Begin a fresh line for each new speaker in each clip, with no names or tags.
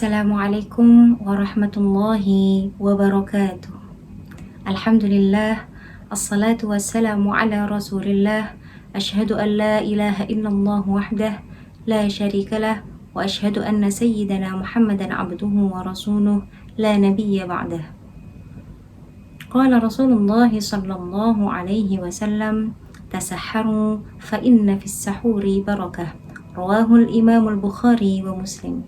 Assalamualaikum warahmatullahi wabarakatuh. Alhamdulillah, assalatu wassalamu ala rasulillah. Ashhadu an la ilaha illallah wahdah la syarikalah wa ashhadu anna sayyidana Muhammadan abduhu wa rasuluh la nabiyya ba'dah. Qala Rasulullah sallallahu alaihi wasallam, tasahharu fa inna fis sahuri barakah. Rawahul Imam al-Bukhari wa Muslim.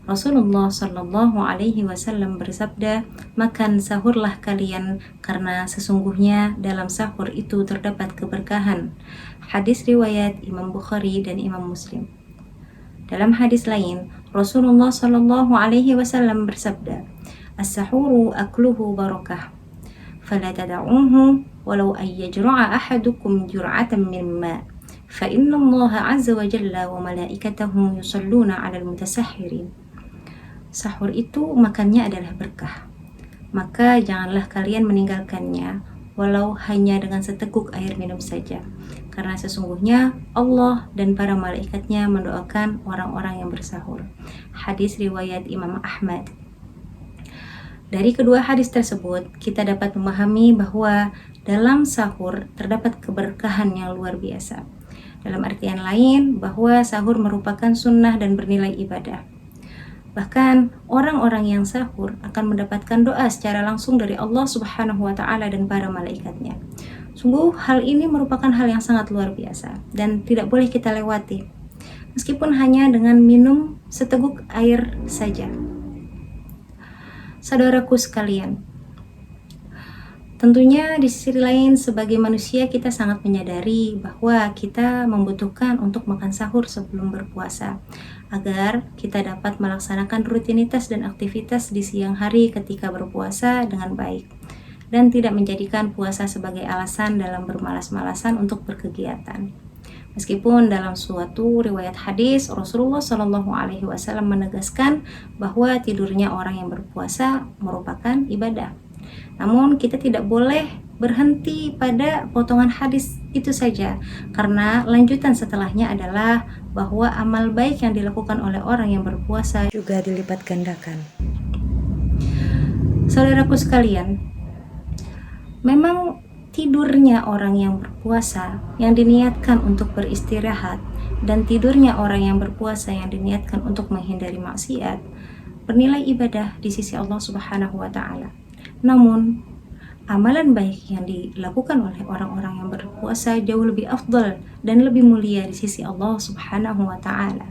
Rasulullah Shallallahu Alaihi Wasallam bersabda, makan sahurlah kalian karena sesungguhnya dalam sahur itu terdapat keberkahan. Hadis riwayat Imam Bukhari dan Imam Muslim. Dalam hadis lain, Rasulullah Shallallahu Alaihi Wasallam bersabda, as-sahuru akluhu barakah, fala tada'uhu walau ayyajra'a ahadukum jur'atan min ma', fa inna Allah azza wa jalla wa malaikatahu yusalluna 'alal mutasahhirin. Sahur itu makannya adalah berkah, maka janganlah kalian meninggalkannya walau hanya dengan seteguk air minum saja, karena sesungguhnya Allah dan para malaikatnya mendoakan orang-orang yang bersahur. Hadis riwayat Imam Ahmad. Dari kedua hadis tersebut kita dapat memahami bahwa dalam sahur terdapat keberkahan yang luar biasa. Dalam artian lain, bahwa sahur merupakan sunnah dan bernilai ibadah. Bahkan orang-orang yang sahur akan mendapatkan doa secara langsung dari Allah Subhanahu wa Ta'ala dan para malaikatnya. Sungguh hal ini merupakan hal yang sangat luar biasa dan tidak boleh kita lewati, meskipun hanya dengan minum seteguk air saja. Saudaraku sekalian, tentunya di sisi lain sebagai manusia kita sangat menyadari bahwa kita membutuhkan untuk makan sahur sebelum berpuasa, agar kita dapat melaksanakan rutinitas dan aktivitas di siang hari ketika berpuasa dengan baik, dan tidak menjadikan puasa sebagai alasan dalam bermalas-malasan untuk berkegiatan. Meskipun dalam suatu riwayat hadis Rasulullah Shallallahu Alaihi Wasallam menegaskan bahwa tidurnya orang yang berpuasa merupakan ibadah. Namun kita tidak boleh berhenti pada potongan hadis itu saja, karena lanjutan setelahnya adalah bahwa amal baik yang dilakukan oleh orang yang berpuasa juga dilipat gandakan. Saudaraku sekalian, memang tidurnya orang yang berpuasa yang diniatkan untuk beristirahat dan tidurnya orang yang berpuasa yang diniatkan untuk menghindari maksiat bernilai ibadah di sisi Allah Subhanahu wa Ta'ala. Namun amalan baik yang dilakukan oleh orang-orang yang berpuasa jauh lebih afdal dan lebih mulia di sisi Allah Subhanahu wa Ta'ala.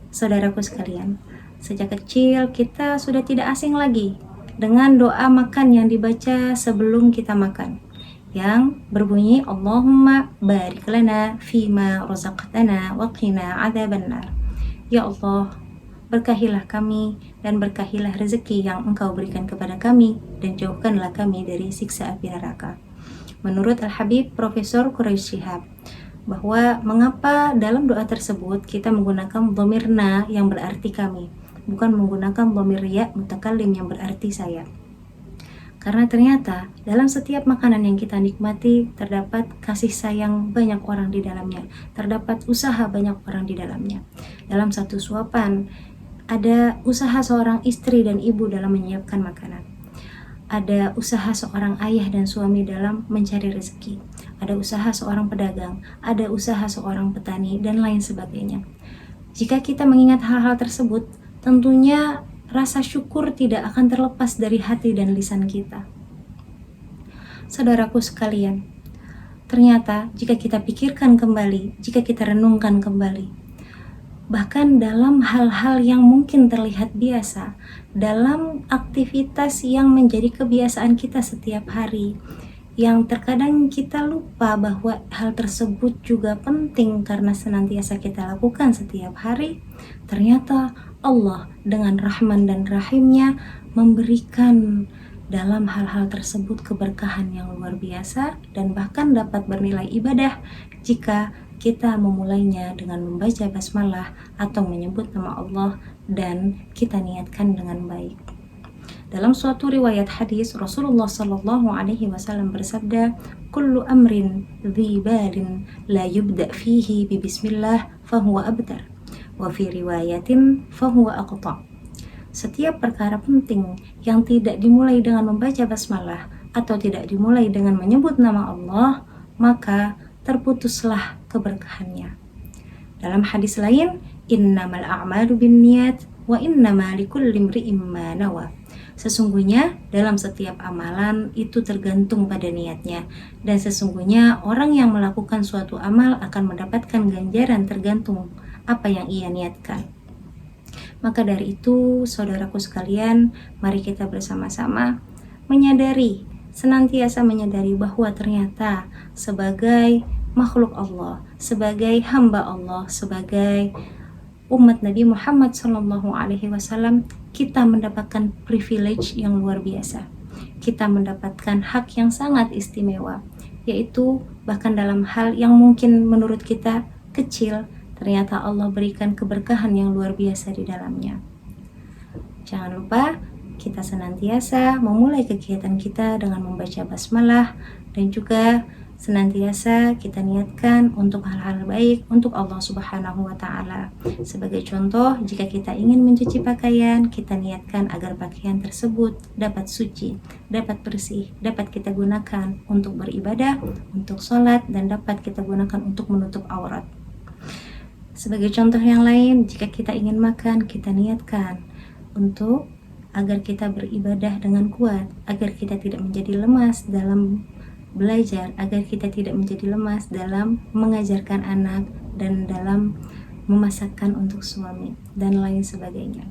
Saudaraku sekalian, sejak kecil kita sudah tidak asing lagi dengan doa makan yang dibaca sebelum kita makan, yang berbunyi Allahumma barik lana fima razaqtana wa qina adzabannar. Ya Allah, berkahilah kami dan berkahilah rezeki yang Engkau berikan kepada kami dan jauhkanlah kami dari siksa api neraka. Menurut Al-Habib Profesor Quraish Shihab, bahwa mengapa dalam doa tersebut kita menggunakan dhamir na yang berarti kami, bukan menggunakan dhamir ya mutakallim yang berarti saya. Karena ternyata dalam setiap makanan yang kita nikmati terdapat kasih sayang banyak orang di dalamnya, terdapat usaha banyak orang di dalamnya. Dalam satu suapan ada usaha seorang istri dan ibu dalam menyiapkan makanan. Ada usaha seorang ayah dan suami dalam mencari rezeki. Ada usaha seorang pedagang, ada usaha seorang petani, dan lain sebagainya. Jika kita mengingat hal-hal tersebut, tentunya rasa syukur tidak akan terlepas dari hati dan lisan kita. Saudaraku sekalian, ternyata jika kita pikirkan kembali, jika kita renungkan kembali, bahkan dalam hal-hal yang mungkin terlihat biasa, dalam aktivitas yang menjadi kebiasaan kita setiap hari, yang terkadang kita lupa bahwa hal tersebut juga penting karena senantiasa kita lakukan setiap hari, ternyata Allah dengan Rahman dan Rahimnya memberikan dalam hal-hal tersebut keberkahan yang luar biasa dan bahkan dapat bernilai ibadah jika kita memulainya dengan membaca basmalah atau menyebut nama Allah dan kita niatkan dengan baik. Dalam suatu riwayat hadis Rasulullah Sallallahu Alaihi Wasallam bersabda, "Kullu amrin dhi balin la yubda fihi bi bismillah fahuwa abtar, wa fi riwayatin fahuwa aqta'. Setiap perkara penting yang tidak dimulai dengan membaca basmalah atau tidak dimulai dengan menyebut nama Allah, maka terputuslah keberkahannya. Dalam hadis lain, innamal a'malu binniyat wa innama likulli imri'in ma nawa. Sesungguhnya dalam setiap amalan itu tergantung pada niatnya, dan sesungguhnya orang yang melakukan suatu amal akan mendapatkan ganjaran tergantung apa yang ia niatkan. Maka dari itu, saudaraku sekalian, mari kita bersama-sama senantiasa menyadari bahwa ternyata sebagai makhluk Allah, sebagai hamba Allah, sebagai umat Nabi Muhammad SAW, kita mendapatkan privilege yang luar biasa. Kita mendapatkan hak yang sangat istimewa, yaitu bahkan dalam hal yang mungkin menurut kita kecil, ternyata Allah berikan keberkahan yang luar biasa di dalamnya. Jangan lupa kita senantiasa memulai kegiatan kita dengan membaca basmalah, dan juga senantiasa kita niatkan untuk hal-hal baik untuk Allah Subhanahu wa Ta'ala. Sebagai contoh, jika kita ingin mencuci pakaian, kita niatkan agar pakaian tersebut dapat suci, dapat bersih, dapat kita gunakan untuk beribadah, untuk sholat, dan dapat kita gunakan untuk menutup aurat. Sebagai contoh yang lain, jika kita ingin makan, kita niatkan untuk agar kita beribadah dengan kuat, agar kita tidak menjadi lemas dalam belajar, agar kita tidak menjadi lemas dalam mengajarkan anak dan dalam memasakkan untuk suami, dan lain sebagainya.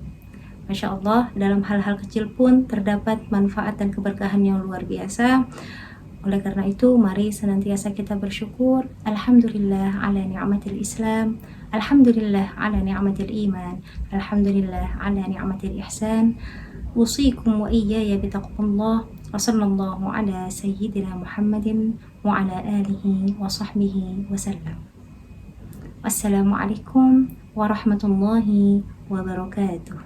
Masya Allah, dalam hal-hal kecil pun terdapat manfaat dan keberkahan yang luar biasa. Oleh karena itu, mari senantiasa kita bersyukur. Alhamdulillah ala ni'matil Islam, alhamdulillah ala ni'matil iman, alhamdulillah ala ni'matil ihsan. Usikum wa iyaya bitaqwallah. Wa sallallahu ala sayyidina Muhammadin wa ala alihi wa sahbihi wa sallam. Wassalamualaikum warahmatullahi wabarakatuh.